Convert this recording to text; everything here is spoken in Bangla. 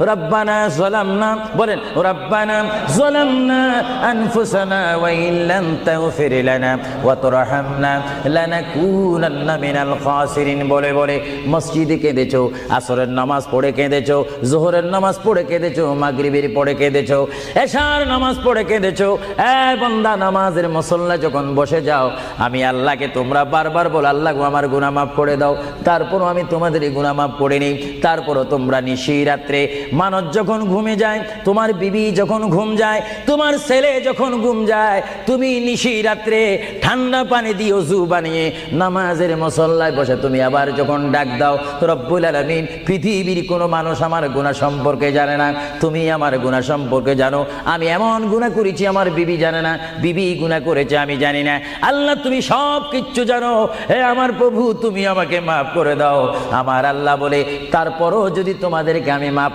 রব্বানা যালামনা বলেন রব্বানা যালামনা আনফুসানা ওয়া ইল্লাম তাগফির লানা ওয়া তারহামনা লানাকুনান্না মিনাল খাসিরিন বলে বলে মসজিদে কেঁদেছো, আসরের নামাজ পড়ে কেঁদেছো, যোহরের নামাজ পড়ে কেঁদেছো, মাগরিবের পড়ে কেঁদেছো, এশার নামাজ পড়ে কেঁদেছো। এ বান্দা, নামাজের মুসল্লা যখন বসে যাও, আমি আল্লাহকে তোমরা বারবার বলো, আল্লাহ গো আমার গুনাহ মাফ করে দাও। তারপরও আমি তোমাদের গুনাহ মাফ করে নিই। তারপরও তোমরা নিশি রাত্রে মানুষ যখন ঘুমে যায়, তোমার বিবি যখন ঘুম যায়, তোমার ছেলে যখন ঘুম যায়, তুমি নিশি রাত্রে ঠান্ডা পানি দিয়ে ওযু বানিয়ে নামাজের মুসল্লায় বসে তুমি আবার যখন ডাক দাও, রব্বুল আলামিন, পৃথিবীর কোনো মানুষ আমার গুনাহ সম্পর্কে জানে না, তুমি আমার গুনাহ সম্পর্কে জানো। আমি এমন গুনাহ করেছি আমার বিবি জানে না, বিবি গুনাহ করেছে আমি জানি না। আল্লাহ তুমি সব কিচ্ছু জানো, হে আমার প্রভু তুমি আমাকে মাফ করে দাও। আমার আল্লাহ বলে, তারপরও যদি তোমাদেরকে আমি মাফ